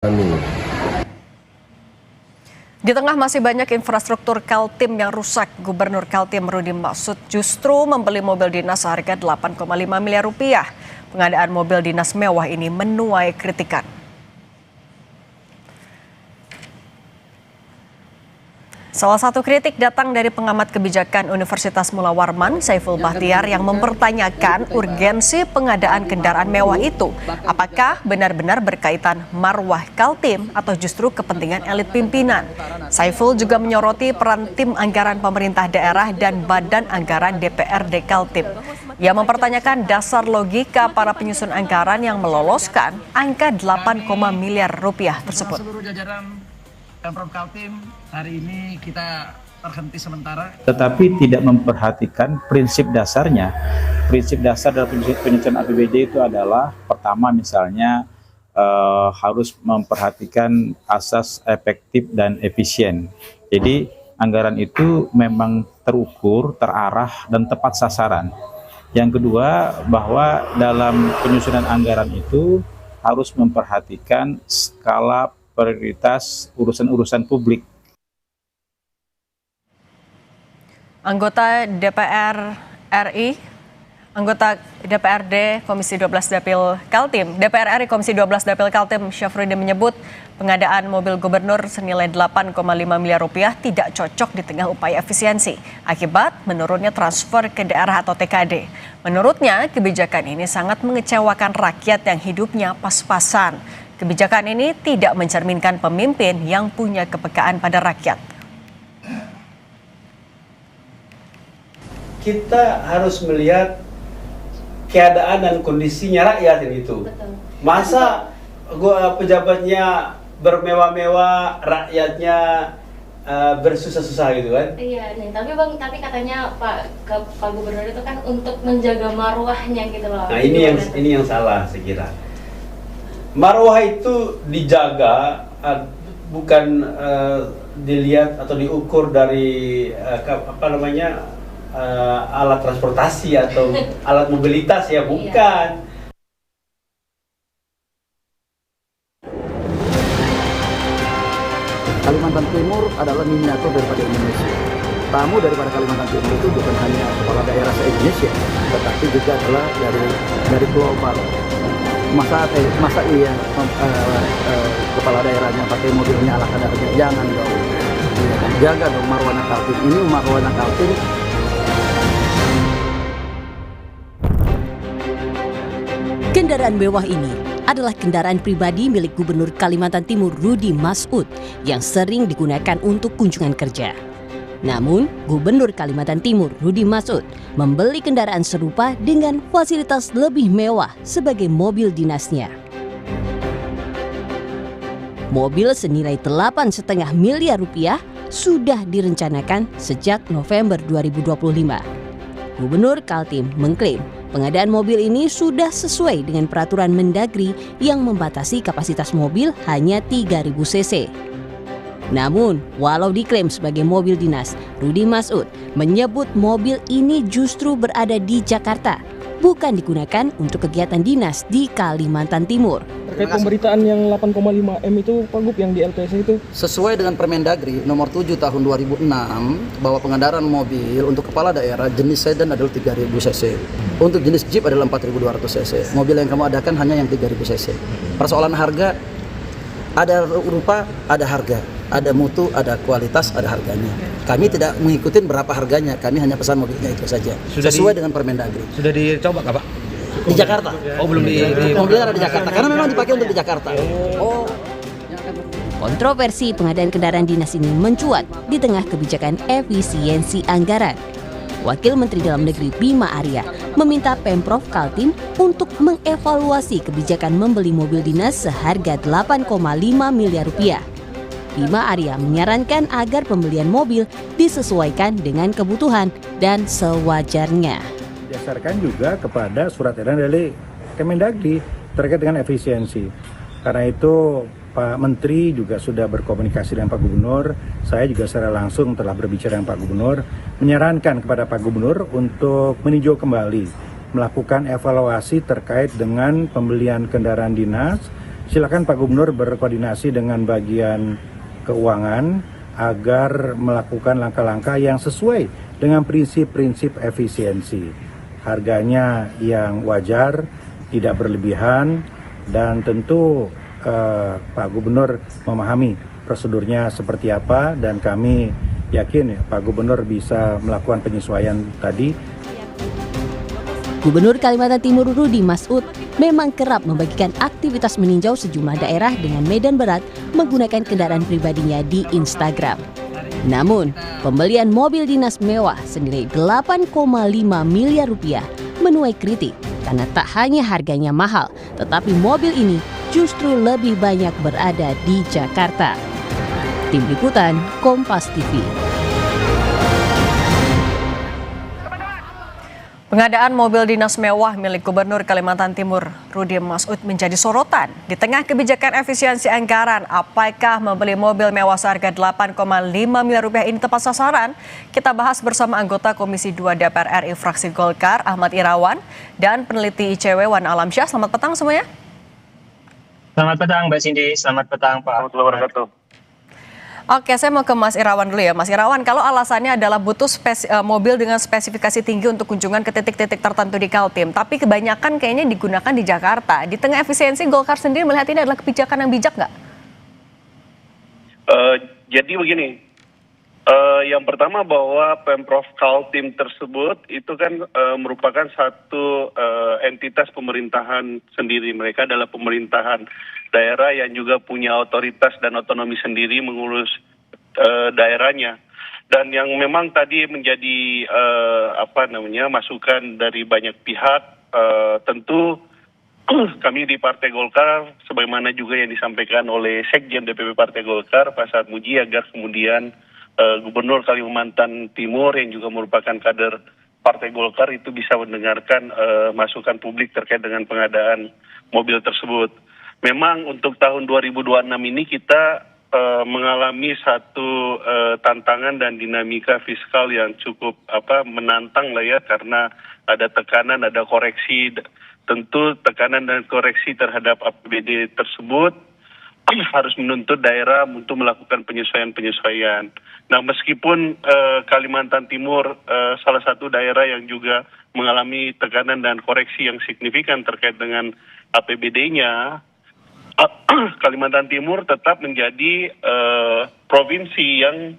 Di tengah masih banyak infrastruktur Kaltim yang rusak, Gubernur Kaltim Rudy Maksud justru membeli mobil dinas seharga 8,5 miliar rupiah. Pengadaan mobil dinas mewah ini menuai kritikan. Salah satu kritik datang dari pengamat kebijakan Universitas Mula Warman, Saiful Bahtiar, yang mempertanyakan urgensi pengadaan kendaraan mewah itu. Apakah benar-benar berkaitan marwah Kaltim atau justru kepentingan elit pimpinan? Saiful juga menyoroti peran tim anggaran pemerintah daerah dan badan anggaran DPRD Kaltim. Ia mempertanyakan dasar logika para penyusun anggaran yang meloloskan angka 8, miliar rupiah tersebut. Pemprov Kaltim hari ini kita terhenti sementara. Tetapi tidak memperhatikan prinsip dasarnya. Prinsip dasar dalam penyusunan APBD itu adalah pertama misalnya harus memperhatikan asas efektif dan efisien. Jadi anggaran itu memang terukur, terarah dan tepat sasaran. Yang kedua bahwa dalam penyusunan anggaran itu harus memperhatikan skala prioritas urusan-urusan publik. Anggota DPRD Komisi 12 Dapil Kaltim, DPR RI Komisi 12 Dapil Kaltim, Syafruddin menyebut pengadaan mobil gubernur senilai 8,5 miliar rupiah tidak cocok di tengah upaya efisiensi akibat menurunnya transfer ke daerah atau TKD. Menurutnya, kebijakan ini sangat mengecewakan rakyat yang hidupnya pas-pasan. Kebijakan ini tidak mencerminkan pemimpin yang punya kepekaan pada rakyat. Kita harus melihat keadaan dan kondisinya rakyat itu. Betul. Masa pejabatnya bermewah-mewah, rakyatnya bersusah-susah gitu kan? Iya nih, tapi katanya Pak Gubernur itu kan untuk menjaga marwahnya gitu loh. Nah ini yang salah saya kira. Marwah itu dijaga bukan dilihat atau diukur dari alat transportasi atau alat mobilitas ya, bukan. Kalimantan Timur adalah miniatur daripada Indonesia. Tamu daripada Kalimantan Timur itu bukan hanya kepala daerah se-Indonesia, tetapi juga adalah dari global. Masa iya kepala daerahnya pakai mobilnya ala kadarnya, jangan dong. Jaga dong marwana Kaltim. Ini marwana Kaltim. Kendaraan mewah ini adalah kendaraan pribadi milik Gubernur Kalimantan Timur Rudy Maksud yang sering digunakan untuk kunjungan kerja. Namun, Gubernur Kalimantan Timur Rudy Maksud membeli kendaraan serupa dengan fasilitas lebih mewah sebagai mobil dinasnya. Mobil senilai 8,5 miliar rupiah sudah direncanakan sejak November 2025. Gubernur Kaltim mengklaim pengadaan mobil ini sudah sesuai dengan peraturan Mendagri yang membatasi kapasitas mobil hanya 3.000 cc. Namun, walau diklaim sebagai mobil dinas, Rudy Maksud menyebut mobil ini justru berada di Jakarta, bukan digunakan untuk kegiatan dinas di Kalimantan Timur. Terkait pemberitaan yang 8,5 M itu, Pak Gub, yang di LPS itu? Sesuai dengan Permendagri nomor 7 tahun 2006 bahwa pengadaan mobil untuk kepala daerah jenis sedan adalah 3.000 cc. Untuk jenis Jeep adalah 4.200 cc. Mobil yang kamu adakan hanya yang 3.000 cc. Persoalan harga, ada rupa, ada harga. Ada mutu, ada kualitas, ada harganya. Kami tidak mengikuti berapa harganya, kami hanya pesan mobilnya itu saja. Sesuai dengan Permendagri. Sudah dicoba nggak, Pak? Di Jakarta. Oh, belum di mobilnya ada di Jakarta, karena memang dipakai untuk di Jakarta. Oh. Kontroversi pengadaan kendaraan dinas ini mencuat di tengah kebijakan efisiensi anggaran. Wakil Menteri Dalam Negeri Bima Arya meminta Pemprov Kaltim untuk mengevaluasi kebijakan membeli mobil dinas seharga 8,5 miliar rupiah. Bima Arya menyarankan agar pembelian mobil disesuaikan dengan kebutuhan dan sewajarnya. Berdasarkan juga kepada surat edaran dari Kemendagri terkait dengan efisiensi. Karena itu Pak Menteri juga sudah berkomunikasi dengan Pak Gubernur. Saya juga secara langsung telah berbicara dengan Pak Gubernur, menyarankan kepada Pak Gubernur untuk meninjau kembali, melakukan evaluasi terkait dengan pembelian kendaraan dinas silakan Pak Gubernur berkoordinasi dengan bagian keuangan agar melakukan langkah-langkah yang sesuai dengan prinsip-prinsip efisiensi. Harganya yang wajar, tidak berlebihan, dan tentu Pak Gubernur memahami prosedurnya seperti apa, dan kami yakin Pak Gubernur bisa melakukan penyesuaian tadi. Gubernur Kalimantan Timur Rudi Masud memang kerap membagikan aktivitas meninjau sejumlah daerah dengan medan berat menggunakan kendaraan pribadinya di Instagram. Namun, pembelian mobil dinas mewah senilai 8,5 miliar rupiah menuai kritik karena tak hanya harganya mahal, tetapi mobil ini justru lebih banyak berada di Jakarta. Tim Liputan Kompas TV. Pengadaan mobil dinas mewah milik Gubernur Kalimantan Timur Rudi Masud menjadi sorotan. Di tengah kebijakan efisiensi anggaran, apakah membeli mobil mewah seharga 8,5 miliar rupiah ini tepat sasaran? Kita bahas bersama anggota Komisi 2 DPR RI fraksi Golkar Ahmad Irawan dan peneliti ICW Wan Alamsyah. Selamat petang semuanya. Selamat petang Mbak Cindy, selamat petang Pak. Selamat wabarakatuh. Oke, saya mau ke Mas Irawan dulu ya. Mas Irawan, kalau alasannya adalah butuh mobil dengan spesifikasi tinggi untuk kunjungan ke titik-titik tertentu di Kaltim, tapi kebanyakan kayaknya digunakan di Jakarta. Di tengah efisiensi, Golkar sendiri melihat ini adalah kebijakan yang bijak nggak? Jadi begini, yang pertama bahwa Pemprov Kaltim tersebut itu kan merupakan satu entitas pemerintahan sendiri. Mereka adalah pemerintahan daerah yang juga punya otoritas dan otonomi sendiri mengurus daerahnya. Dan yang memang tadi menjadi masukan dari banyak pihak, tentu kami di Partai Golkar, sebagaimana juga yang disampaikan oleh Sekjen DPP Partai Golkar, Pak Saad Muji, agar kemudian Gubernur Kalimantan Timur yang juga merupakan kader Partai Golkar itu bisa mendengarkan masukan publik terkait dengan pengadaan mobil tersebut. Memang untuk tahun 2026 ini kita mengalami satu tantangan dan dinamika fiskal yang cukup menantang lah ya, karena ada tekanan, ada koreksi. Tentu tekanan dan koreksi terhadap APBD tersebut harus menuntut daerah untuk melakukan penyesuaian-penyesuaian. Nah, meskipun Kalimantan Timur salah satu daerah yang juga mengalami tekanan dan koreksi yang signifikan terkait dengan APBD-nya, Kalimantan Timur tetap menjadi provinsi yang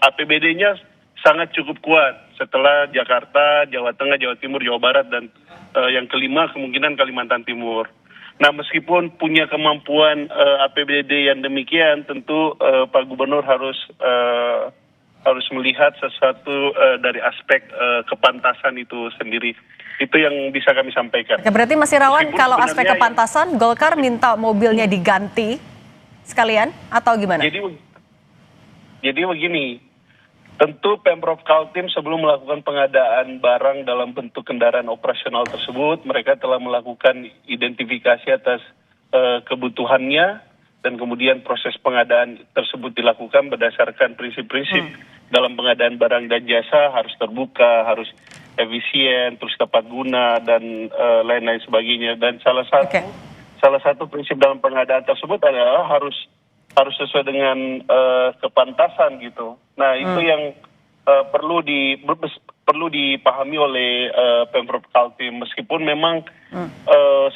APBD-nya sangat cukup kuat setelah Jakarta, Jawa Tengah, Jawa Timur, Jawa Barat, dan yang kelima kemungkinan Kalimantan Timur. Nah, meskipun punya kemampuan APBD yang demikian, tentu Pak Gubernur harus melihat sesuatu dari aspek kepantasan itu sendiri. Itu yang bisa kami sampaikan. Oke, berarti Mas Irawan, kalau aspek kepantasan, Golkar minta mobilnya diganti sekalian atau gimana? Jadi begini, tentu Pemprov Kaltim sebelum melakukan pengadaan barang dalam bentuk kendaraan operasional tersebut, mereka telah melakukan identifikasi atas kebutuhannya, dan kemudian proses pengadaan tersebut dilakukan berdasarkan prinsip-prinsip dalam pengadaan barang dan jasa, harus terbuka, harus efisien, terus tepat guna, dan lain-lain sebagainya. Dan salah satu prinsip dalam pengadaan tersebut adalah harus sesuai dengan kepantasan gitu. Nah, itu yang perlu dipahami oleh Pemprov Kaltim. Meskipun memang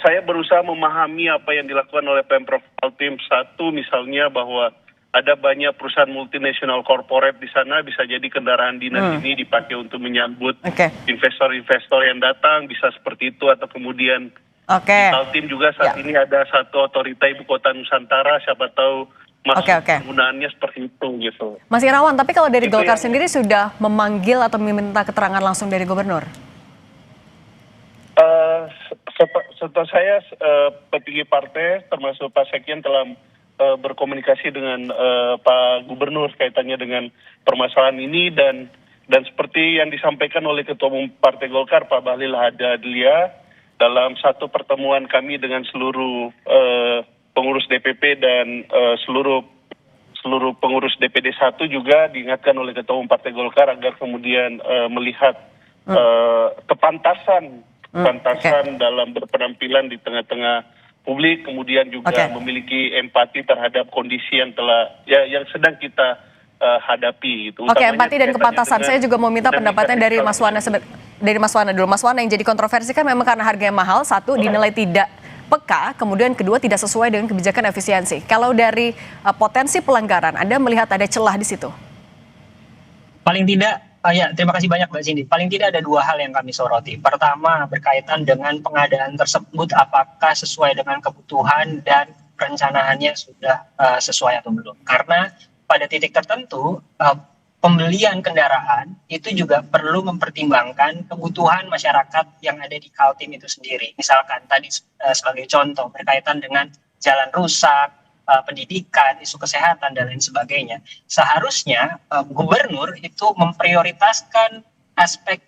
saya berusaha memahami apa yang dilakukan oleh Pemprov Kaltim. Satu, misalnya bahwa ada banyak perusahaan multinasional corporate di sana, bisa jadi kendaraan dinas ini dipakai untuk menyambut investor-investor yang datang, bisa seperti itu. Atau kemudian di Kaltim juga saat ini ada satu otorita ibu kota Nusantara, siapa tahu penggunaannya seperti itu gitu. Mas Irawan, tapi kalau dari Golkar sendiri sudah memanggil atau meminta keterangan langsung dari Gubernur? Setelah saya, petinggi partai termasuk Pak Sekjen telah berkomunikasi dengan Pak Gubernur kaitannya dengan permasalahan ini, dan seperti yang disampaikan oleh Ketua Umum Partai Golkar Pak Bahlil Lahadalia dalam satu pertemuan kami dengan seluruh pengurus DPP dan seluruh pengurus DPD 1 juga diingatkan oleh Ketua Umum Partai Golkar agar kemudian melihat kepantasan dalam berpenampilan di tengah-tengah publik, kemudian juga Oke. memiliki empati terhadap kondisi yang yang sedang kita hadapi itu. Oke, empati dan kepantasan. Saya juga mau minta pendapatnya dari Mas Wana dari Mas Wana dulu. Mas Wana, yang jadi kontroversi kan memang karena harganya mahal, satu dinilai tidak peka, kemudian kedua tidak sesuai dengan kebijakan efisiensi. Kalau dari potensi pelanggaran, Anda melihat ada celah di situ? Paling tidak, ya terima kasih banyak Mbak Cindy. Paling tidak ada dua hal yang kami soroti. Pertama, berkaitan dengan pengadaan tersebut apakah sesuai dengan kebutuhan dan perencanaannya sudah sesuai atau belum. Karena pada titik tertentu, pembelian kendaraan itu juga perlu mempertimbangkan kebutuhan masyarakat yang ada di Kaltim itu sendiri. Misalkan tadi sebagai contoh berkaitan dengan jalan rusak, pendidikan, isu kesehatan dan lain sebagainya. Seharusnya gubernur itu memprioritaskan aspek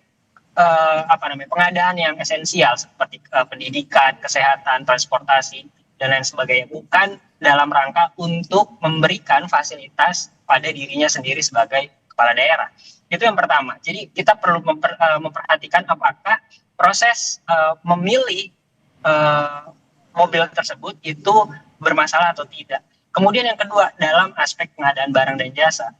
pengadaan yang esensial seperti pendidikan, kesehatan, transportasi dan lain sebagainya, bukan dalam rangka untuk memberikan fasilitas pada dirinya sendiri sebagai kepala daerah. Itu yang pertama. Jadi kita perlu memperhatikan apakah proses memilih mobil tersebut itu bermasalah atau tidak. Kemudian yang kedua, dalam aspek pengadaan barang dan jasa.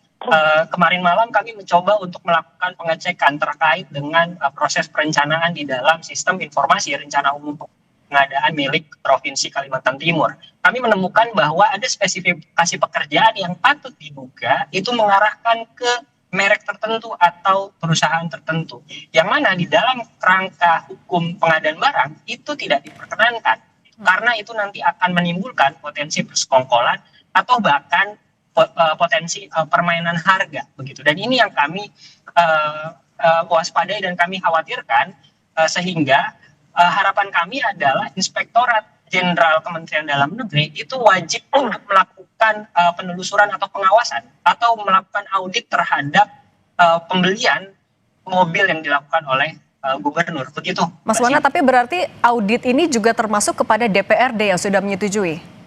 Kemarin malam kami mencoba untuk melakukan pengecekan terkait dengan proses perencanaan di dalam sistem informasi rencana umum pengadaan milik Provinsi Kalimantan Timur. Kami menemukan bahwa ada spesifikasi pekerjaan yang patut diduga itu mengarahkan ke merek tertentu atau perusahaan tertentu, yang mana di dalam kerangka hukum pengadaan barang itu tidak diperkenankan, karena itu nanti akan menimbulkan potensi persekongkolan atau bahkan potensi permainan harga begitu. Dan ini yang kami waspadai dan kami khawatirkan, sehingga harapan kami adalah Inspektorat Jenderal Kementerian Dalam Negeri itu wajib untuk melakukan penelusuran atau pengawasan atau melakukan audit terhadap pembelian mobil yang dilakukan oleh gubernur. Begitu. Mas Wana, tapi berarti audit ini juga termasuk kepada DPRD yang sudah menyetujui?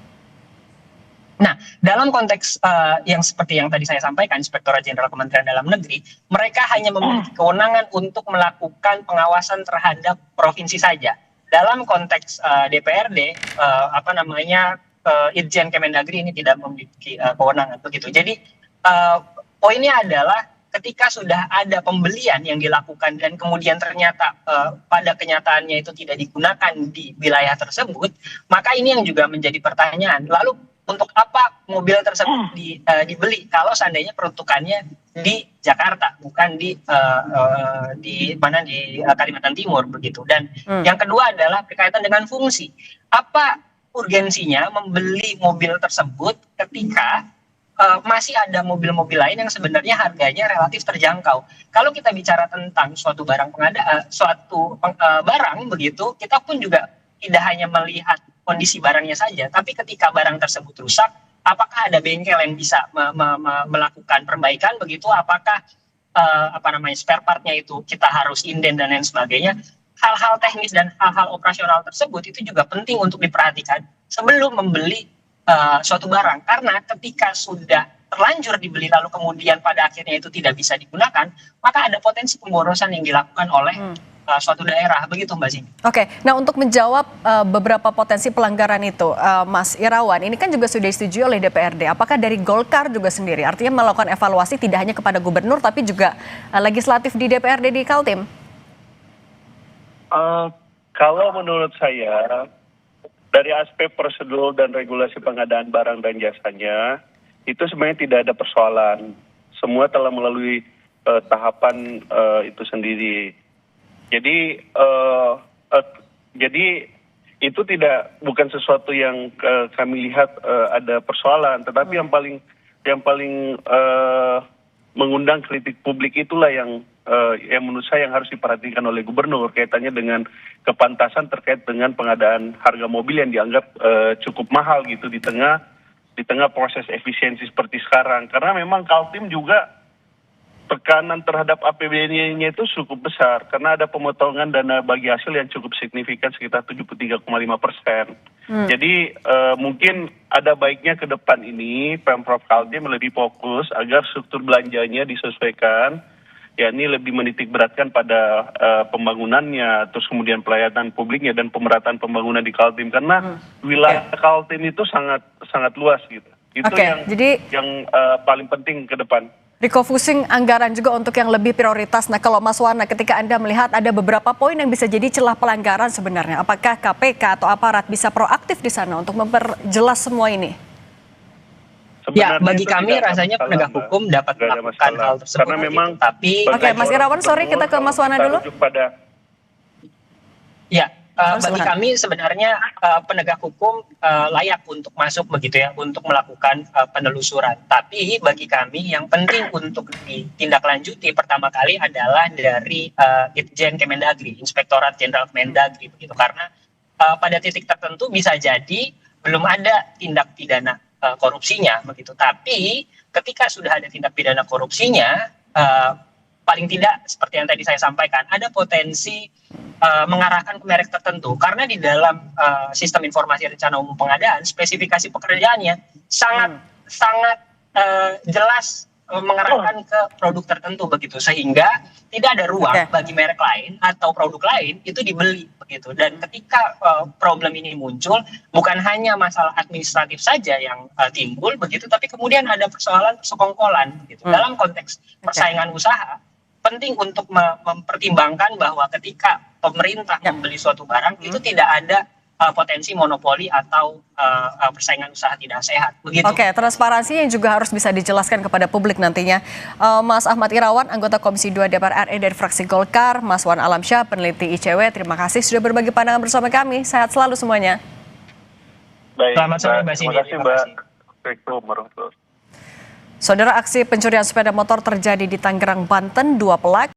Nah, dalam konteks yang seperti yang tadi saya sampaikan, Inspektorat Jenderal Kementerian Dalam Negeri, mereka hanya memiliki kewenangan untuk melakukan pengawasan terhadap provinsi saja. Dalam konteks DPRD, Irjen Kemendagri ini tidak memiliki kewenangan begitu. Jadi poinnya adalah ketika sudah ada pembelian yang dilakukan dan kemudian ternyata pada kenyataannya itu tidak digunakan di wilayah tersebut, maka ini yang juga menjadi pertanyaan. Lalu untuk apa mobil tersebut dibeli kalau seandainya peruntukannya di Jakarta, bukan di Kalimantan Timur begitu. Dan yang kedua adalah berkaitan dengan fungsi. Apa urgensinya membeli mobil tersebut ketika masih ada mobil-mobil lain yang sebenarnya harganya relatif terjangkau. Kalau kita bicara tentang suatu barang barang begitu, kita pun juga tidak hanya melihat kondisi barangnya saja, tapi ketika barang tersebut rusak, apakah ada bengkel yang bisa melakukan perbaikan begitu? Apakah spare partnya itu kita harus inden dan lain sebagainya? Hal-hal teknis dan hal-hal operasional tersebut itu juga penting untuk diperhatikan sebelum membeli suatu barang, karena ketika sudah terlanjur dibeli lalu kemudian pada akhirnya itu tidak bisa digunakan, maka ada potensi pemborosan yang dilakukan oleh suatu daerah, begitu Mbak Cindy. Oke, nah untuk menjawab beberapa potensi pelanggaran itu, Mas Irawan, ini kan juga sudah disetujui oleh DPRD. Apakah dari Golkar juga sendiri, artinya melakukan evaluasi tidak hanya kepada gubernur, tapi juga legislatif di DPRD di Kaltim? Kalau menurut saya, dari aspek prosedur dan regulasi pengadaan barang dan jasanya, itu sebenarnya tidak ada persoalan. Semua telah melalui tahapan itu sendiri. Jadi itu bukan sesuatu yang kami lihat ada persoalan, tetapi yang paling mengundang kritik publik itulah yang menurut saya yang harus diperhatikan oleh gubernur, kaitannya dengan kepantasan terkait dengan pengadaan harga mobil yang dianggap cukup mahal gitu di tengah proses efisiensi seperti sekarang. Karena memang Kaltim juga tekanan terhadap APBD-nya itu cukup besar karena ada pemotongan dana bagi hasil yang cukup signifikan sekitar 73,5%. Jadi mungkin ada baiknya ke depan ini Pemprov Kaltim lebih fokus agar struktur belanjanya disesuaikan ya ini lebih menitik beratkan pada pembangunannya, terus kemudian pelayanan publiknya dan pemerataan pembangunan di Kaltim, karena wilayah Kaltim itu sangat luas gitu. Itu yang paling penting ke depan. Refocusing anggaran juga untuk yang lebih prioritas. Nah, kalau Mas Wana, ketika Anda melihat ada beberapa poin yang bisa jadi celah pelanggaran sebenarnya, apakah KPK atau aparat bisa proaktif di sana untuk memperjelas semua ini? Ya, bagi kami rasanya penegak hukum dapat melakukan hal tersebut. Karena memang tapi Oke, Mas Irawan, sorry, kita ke Mas Wana dulu. Ya, bagi kami sebenarnya penegak hukum layak untuk masuk begitu ya, untuk melakukan penelusuran. Tapi bagi kami yang penting untuk ditindaklanjuti pertama kali adalah dari Itjen Kemendagri, Inspektorat Jenderal Kemendagri begitu, karena pada titik tertentu bisa jadi belum ada tindak pidana korupsinya begitu. Tapi ketika sudah ada tindak pidana korupsinya, paling tidak seperti yang tadi saya sampaikan, ada potensi mengarahkan ke merek tertentu, karena di dalam sistem informasi rencana umum pengadaan spesifikasi pekerjaannya sangat jelas mengarahkan ke produk tertentu begitu, sehingga tidak ada ruang bagi merek lain atau produk lain itu dibeli begitu. Dan ketika problem ini muncul, bukan hanya masalah administratif saja yang timbul begitu, tapi kemudian ada persoalan persekongkolan begitu. Dalam konteks persaingan usaha, penting untuk mempertimbangkan bahwa ketika pemerintah membeli suatu barang itu tidak ada potensi monopoli atau persaingan usaha tidak sehat. Begitu. Oke, transparansi yang juga harus bisa dijelaskan kepada publik nantinya. Mas Ahmad Irawan, anggota Komisi 2 DPR RI dari fraksi Golkar, Mas Wan Alamsyah, peneliti ICW, terima kasih sudah berbagi pandangan bersama kami. Sehat selalu semuanya. Baik, selamat sore Mbak Sini. Terima kasih Mbak. Assalamualaikum warahmatullahi wabarakatuh. Saudara, aksi pencurian sepeda motor terjadi di Tangerang, Banten. 2 pelaku